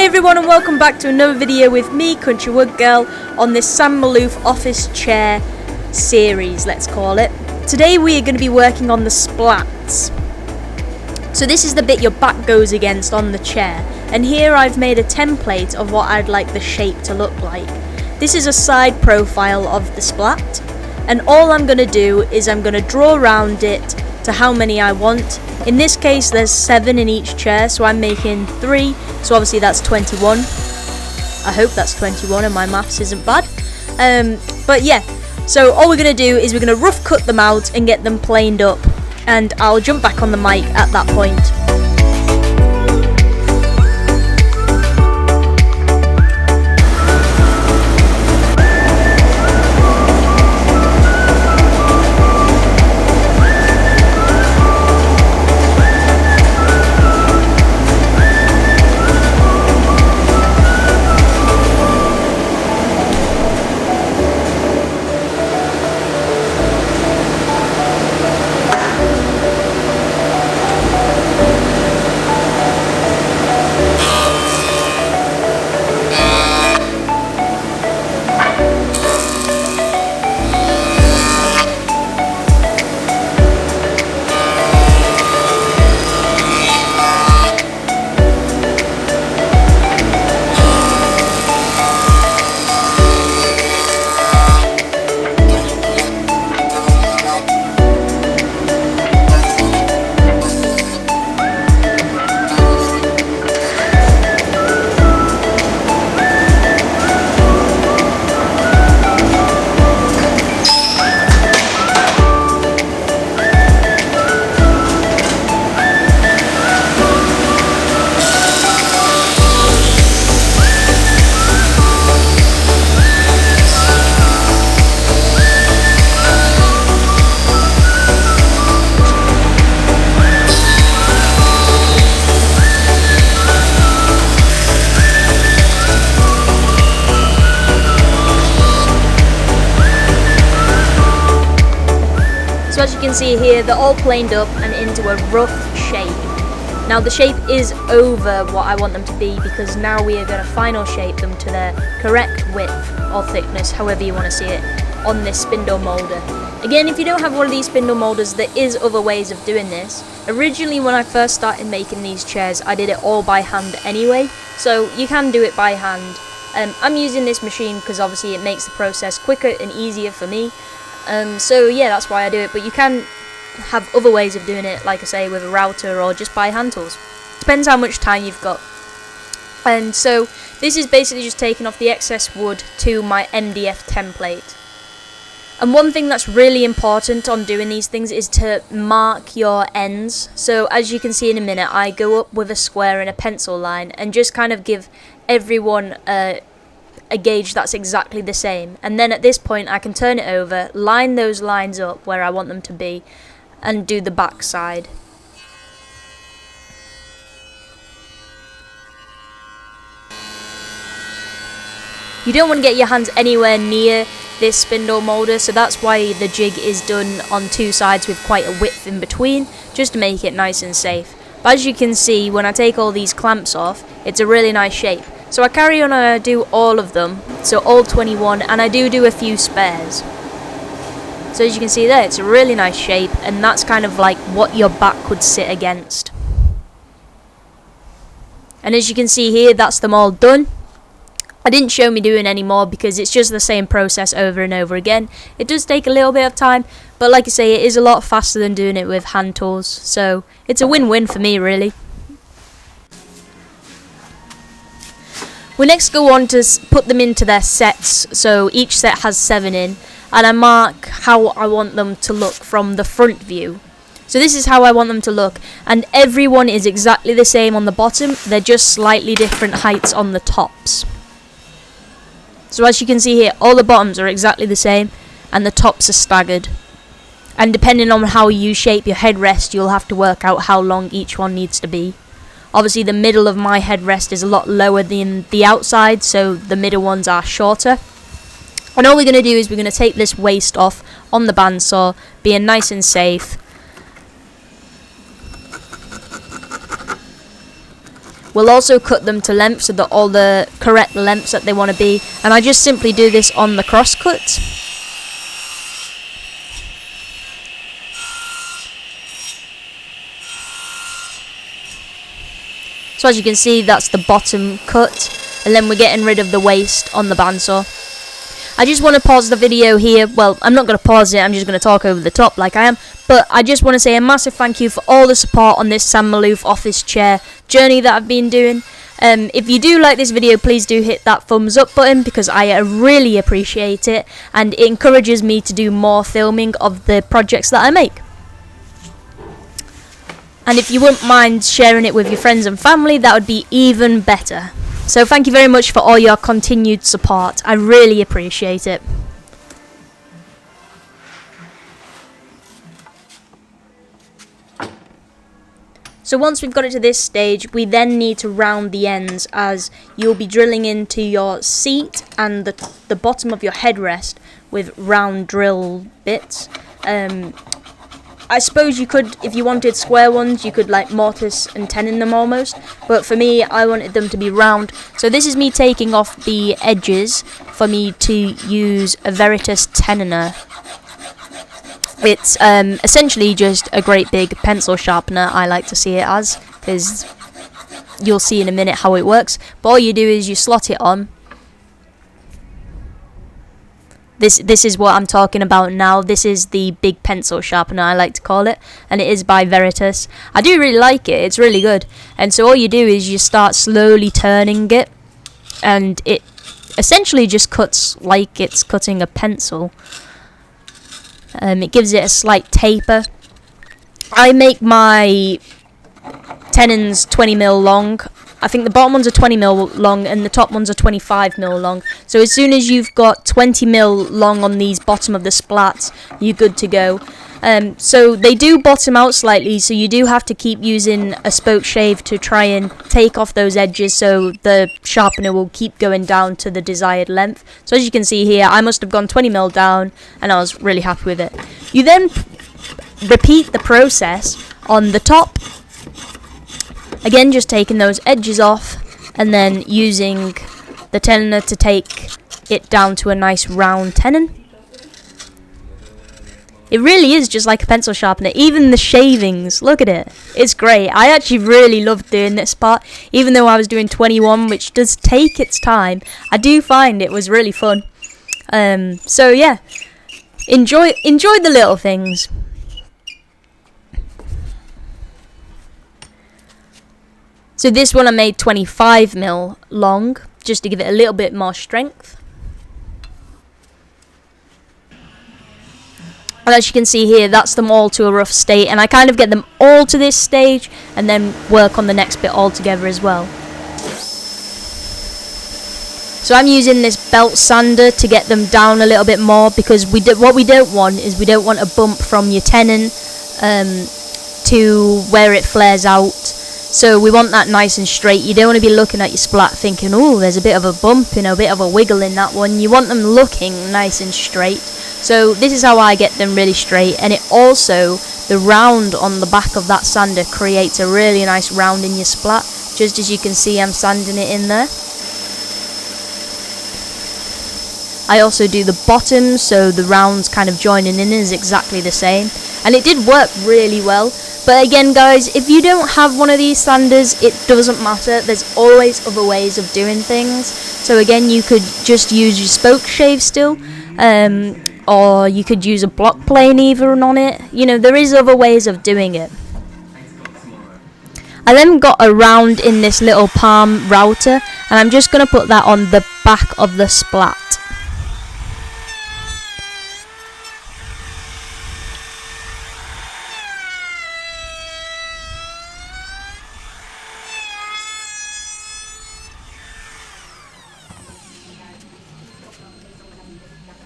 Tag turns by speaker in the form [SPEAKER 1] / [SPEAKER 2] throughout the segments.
[SPEAKER 1] everyone, and welcome back to another video with me, Country Wood Girl, on this Sam Maloof office chair series, let's call it. Today we are going to be working on the splats. So this is the bit your back goes against on the chair, and here I've made a template of what I'd like the shape to look like. This is a side profile of the splat, and all I'm going to do is I'm going to draw around it to how many I want. In this case there's 7 in each chair, so I'm making 3, so obviously that's 21. I hope that's 21 and my maths isn't bad. But yeah, so all we're going to do is we're going to rough cut them out and get them planed up, and I'll jump back on the mic at that point. So as you can see here, they're all planed up and into a rough shape. Now the shape is over what I want them to be, because now we are going to final shape them to their correct width or thickness, however you want to see it, on this spindle molder. Again, if you don't have one of these spindle molders, there is other ways of doing this. Originally when I first started making these chairs, I did it all by hand anyway, so you can do it by hand. I'm using this machine because obviously it makes the process quicker and easier for me. So yeah, that's why I do it, but you can have other ways of doing it, like I say, with a router or just by hand tools. Depends how much time you've got. And so this is basically just taking off the excess wood to my MDF template. And one thing that's really important on doing these things is to mark your ends. So as you can see in a minute, I go up with a square and a pencil line and just kind of give everyone a gauge that's exactly the same, and then at this point I can turn it over, line those lines up where I want them to be, and do the back side. You don't want to get your hands anywhere near this spindle molder, so that's why the jig is done on 2 sides with quite a width in between, just to make it nice and safe. But as you can see, when I take all these clamps off, it's a really nice shape. So I carry on and I do all of them, so all 21, and I do a few spares. So as you can see there, it's a really nice shape, and that's kind of like what your back would sit against. And as you can see here, that's them all done. I didn't show me doing any more because it's just the same process over and over again. It does take a little bit of time, but like I say, it is a lot faster than doing it with hand tools, so it's a win-win for me really. We next go on to put them into their sets, so each set has 7 in, and I mark how I want them to look from the front view. So this is how I want them to look, and everyone is exactly the same on the bottom, they're just slightly different heights on the tops. So as you can see here, all the bottoms are exactly the same, and the tops are staggered. And depending on how you shape your headrest, you'll have to work out how long each one needs to be. Obviously the middle of my headrest is a lot lower than the outside, so the middle ones are shorter. And all we're going to do is we're going to take this waist off on the bandsaw, being nice and safe. will also cut them to length, so that all the correct lengths that they want to be. And I just simply do this on the cross cut. So as you can see, that's the bottom cut, and then we're getting rid of the waste on the bandsaw. I just want to pause the video here. Well, I'm not going to pause it, I'm just going to talk over the top like I am. But I just want to say a massive thank you for all the support on this Sam Maloof office chair journey that I've been doing. If you do like this video, please do hit that thumbs up button, because I really appreciate it, and it encourages me to do more filming of the projects that I make. And if you wouldn't mind sharing it with your friends and family, that would be even better. So thank you very much for all your continued support. I really appreciate it. So once we've got it to this stage, we then need to round the ends, as you'll be drilling into your seat and the bottom of your headrest with round drill bits. I suppose you could, if you wanted square ones, you could like mortise and tenon them almost. But for me, I wanted them to be round. So this is me taking off the edges for me to use a Veritas tenoner. It's essentially just a great big pencil sharpener, I like to see it as, because you'll see in a minute how it works. But all you do is you slot it on. This is what I'm talking about now. This is the big pencil sharpener, I like to call it, and it is by Veritas. I do really like it, it's really good. And so all you do is you start slowly turning it, and it essentially just cuts like it's cutting a pencil. It gives it a slight taper. I make my tenons 20mm long. I think the bottom ones are 20mm long and the top ones are 25mm long. So as soon as you've got 20mm long on these bottom of the splats, you're good to go. So they do bottom out slightly, so you do have to keep using a spoke shave to try and take off those edges, so the sharpener will keep going down to the desired length. So as you can see here, I must have gone 20mm down, and I was really happy with it. You then repeat the process on the top. Again, just taking those edges off and then using the tenoner to take it down to a nice round tenon. It really is just like a pencil sharpener. Even the shavings, look at it. It's great. I actually really loved doing this part. Even though I was doing 21, which does take its time, I do find it was really fun. So yeah, enjoy the little things. So this one I made 25mm long, just to give it a little bit more strength. And as you can see here, that's them all to a rough state, and I kind of get them all to this stage and then work on the next bit all together as well. So I'm using this belt sander to get them down a little bit more, because what we don't want is we don't want a bump from your tenon to where it flares out. So we want that nice and straight. You don't want to be looking at your splat thinking, oh, there's a bit of a bump, a bit of a wiggle in that one. You want them looking nice and straight. So this is how I get them really straight. And it also, the round on the back of that sander creates a really nice round in your splat. Just as you can see, I'm sanding it in there. I also do the bottom, so the rounds kind of joining in is exactly the same. And it did work really well. But again, guys, if you don't have one of these sanders, it doesn't matter. There's always other ways of doing things. So again, you could just use your spoke shave still, or you could use a block plane even on it. You know, there is other ways of doing it. I then got a round in this little palm router, and I'm just going to put that on the back of the splat.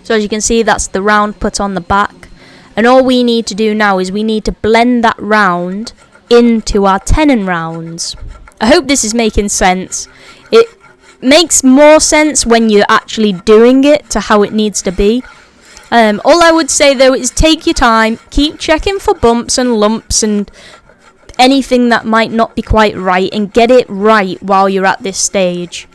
[SPEAKER 1] So as you can see, that's the round put on the back. And all we need to do now is we need to blend that round into our tenon rounds. I hope this is making sense. It makes more sense when you're actually doing it to how it needs to be. All I would say though is take your time, keep checking for bumps and lumps and anything that might not be quite right and get it right while you're at this stage.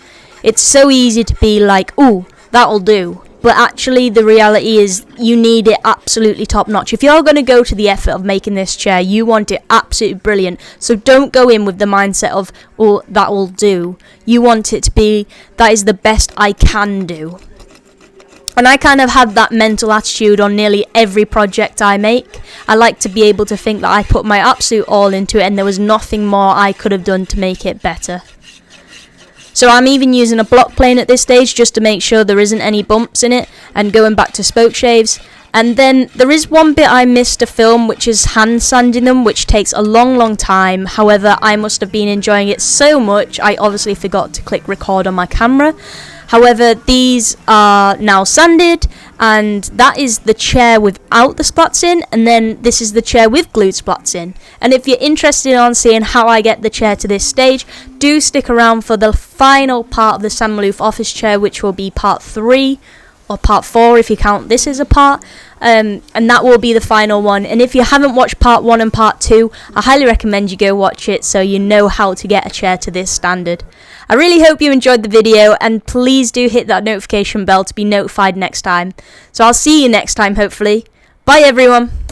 [SPEAKER 1] It's so easy to be like, ooh, that'll do. But actually the reality is you need it absolutely top notch. If you're going to go to the effort of making this chair, you want it absolutely brilliant. So don't go in with the mindset of, oh, that will do. You want it to be, that is the best I can do. And I kind of have that mental attitude on nearly every project I make. I like to be able to think that I put my absolute all into it and there was nothing more I could have done to make it better. So I'm even using a block plane at this stage just to make sure there isn't any bumps in it, and going back to spoke shaves. And then there is one bit I missed to film, which is hand sanding them, which takes a long time. However, I must have been enjoying it so much I obviously forgot to click record on my camera. However, these are now sanded, and that is the chair without the splats in, and then this is the chair with glued splats in. And if you're interested on seeing how I get the chair to this stage, do stick around for the final part of the Sam Maloof office chair, which will be part 3, or part 4 if you count this as a part, and that will be the final one. And if you haven't watched part 1 and part 2, I highly recommend you go watch it so you know how to get a chair to this standard. I really hope you enjoyed the video, and please do hit that notification bell to be notified next time. So I'll see you next time, hopefully. Bye everyone.